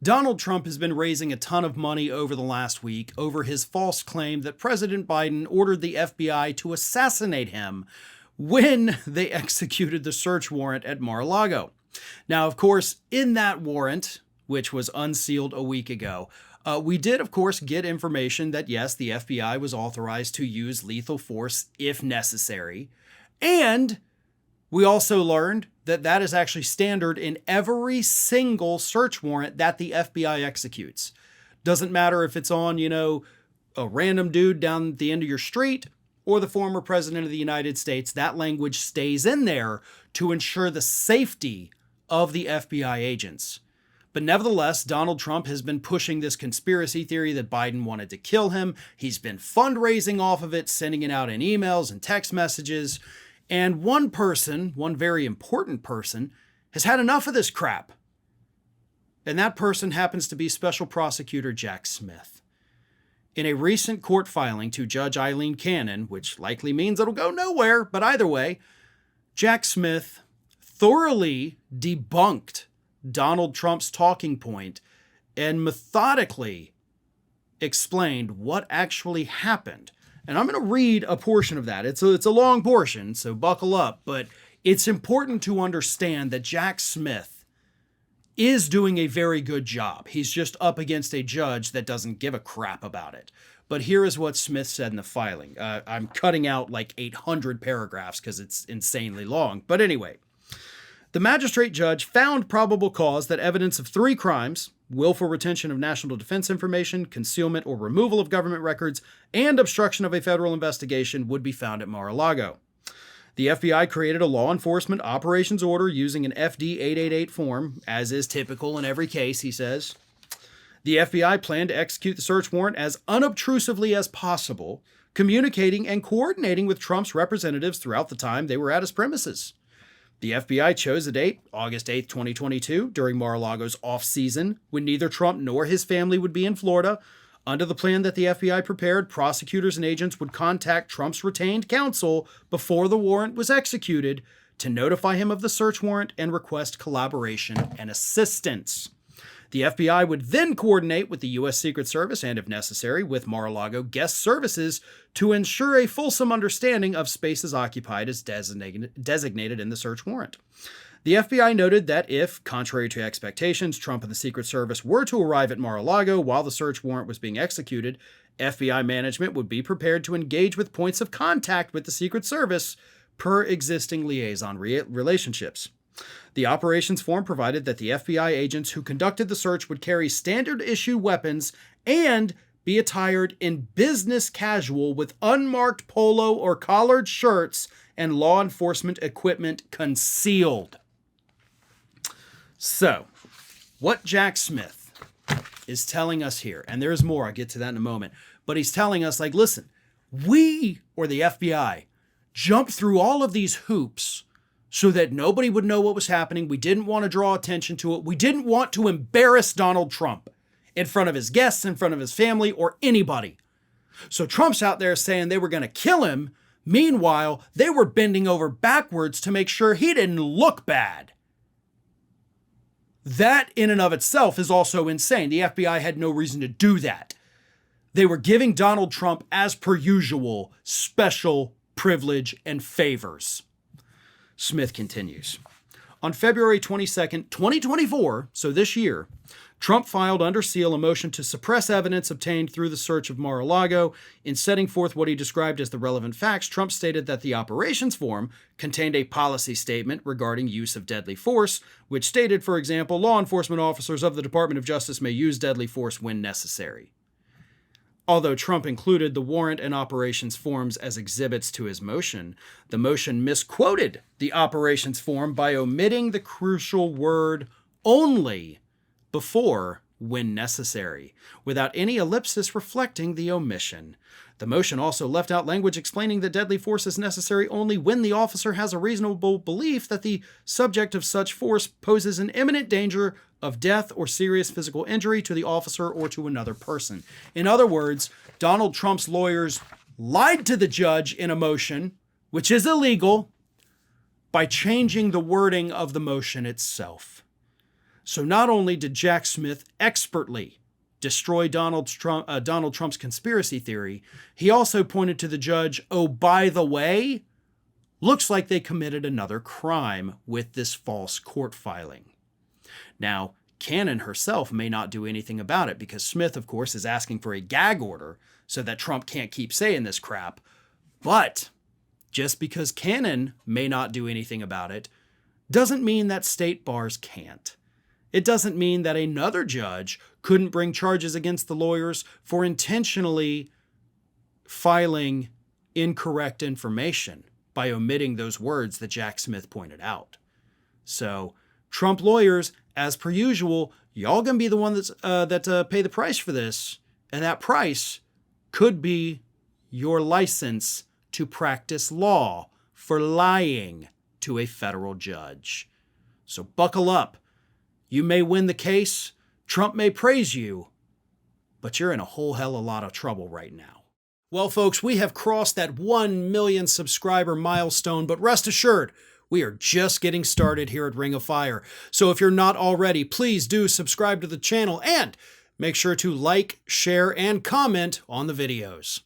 Donald Trump has been raising a ton of money over the last week over his false claim that President Biden ordered the FBI to assassinate him when they executed the search warrant at Mar-a-Lago. Now, of course, in that warrant, which was unsealed a week ago, we did, of course, get information that, yes, the FBI was authorized to use lethal force if necessary. And we also learned that that is actually standard in every single search warrant that the FBI executes. Doesn't matter if it's on, a random dude down the end of your street or the former president of the United States. That language stays in there to ensure the safety of the FBI agents. But nevertheless, Donald Trump has been pushing this conspiracy theory that Biden wanted to kill him. He's been fundraising off of it, sending it out in emails and text messages. And one person, one very important person, has had enough of this crap. And that person happens to be Special Prosecutor Jack Smith. In a recent court filing to Judge Eileen Cannon, which likely means it'll go nowhere, but either way, Jack Smith thoroughly debunked Donald Trump's talking point and methodically explained what actually happened. And I'm going to read a portion of that. It's a long portion, so buckle up. But it's important to understand that Jack Smith is doing a very good job. He's just up against a judge that doesn't give a crap about it. But here is what Smith said in the filing. I'm cutting out like 800 paragraphs because it's insanely long. But anyway, the magistrate judge found probable cause that evidence of 3 crimes, willful retention of national defense information, concealment or removal of government records, and obstruction of a federal investigation would be found at Mar-a-Lago. The FBI created a law enforcement operations order using an FD 888 form, as is typical in every case, he says. The FBI planned to execute the search warrant as unobtrusively as possible, communicating and coordinating with Trump's representatives throughout the time they were at his premises. The FBI chose a date, August 8, 2022, during Mar-a-Lago's off-season, when neither Trump nor his family would be in Florida. Under the plan that the FBI prepared, prosecutors and agents would contact Trump's retained counsel before the warrant was executed to notify him of the search warrant and request collaboration and assistance. The FBI would then coordinate with the U.S. Secret Service and, if necessary, with Mar-a-Lago guest services to ensure a fulsome understanding of spaces occupied as designated in the search warrant. The FBI noted that if, contrary to expectations, Trump and the Secret Service were to arrive at Mar-a-Lago while the search warrant was being executed, FBI management would be prepared to engage with points of contact with the Secret Service per existing liaison relationships. The operations form provided that the FBI agents who conducted the search would carry standard-issue weapons and be attired in business casual with unmarked polo or collared shirts and law enforcement equipment concealed. So, what Jack Smith is telling us here, and there's more, I'll get to that in a moment, but he's telling us, listen, we, or the FBI, jumped through all of these hoops so that nobody would know what was happening. We didn't want to draw attention to it. We didn't want to embarrass Donald Trump in front of his guests, in front of his family, or anybody. So Trump's out there saying they were going to kill him. Meanwhile, they were bending over backwards to make sure he didn't look bad. That in and of itself is also insane. The FBI had no reason to do that. They were giving Donald Trump, as per usual, special privilege and favors. Smith continues. On February 22nd, 2024, so this year, Trump filed under seal a motion to suppress evidence obtained through the search of Mar-a-Lago. In setting forth what he described as the relevant facts, Trump stated that the operations form contained a policy statement regarding use of deadly force, which stated, for example, law enforcement officers of the Department of Justice may use deadly force when necessary. Although Trump included the warrant and operations forms as exhibits to his motion, the motion misquoted the operations form by omitting the crucial word only before when necessary, without any ellipsis reflecting the omission. The motion also left out language explaining that deadly force is necessary only when the officer has a reasonable belief that the subject of such force poses an imminent danger of death or serious physical injury to the officer or to another person. In other words, Donald Trump's lawyers lied to the judge in a motion, which is illegal, by changing the wording of the motion itself. So not only did Jack Smith expertly destroy Donald Trump's conspiracy theory, he also pointed to the judge, oh, by the way, looks like they committed another crime with this false court filing. Now, Cannon herself may not do anything about it because Smith, of course, is asking for a gag order so that Trump can't keep saying this crap. But just because Cannon may not do anything about it doesn't mean that state bars can't. It doesn't mean that another judge couldn't bring charges against the lawyers for intentionally filing incorrect information by omitting those words that Jack Smith pointed out. So, Trump lawyers, as per usual, y'all gonna be the one that pay the price for this, and that price could be your license to practice law for lying to a federal judge. So buckle up. You may win the case, Trump may praise you, but you're in a whole hell of a lot of trouble right now. Well, folks, we have crossed that 1 million subscriber milestone, but rest assured, we are just getting started here at Ring of Fire. So if you're not already, please do subscribe to the channel and make sure to like, share, and comment on the videos.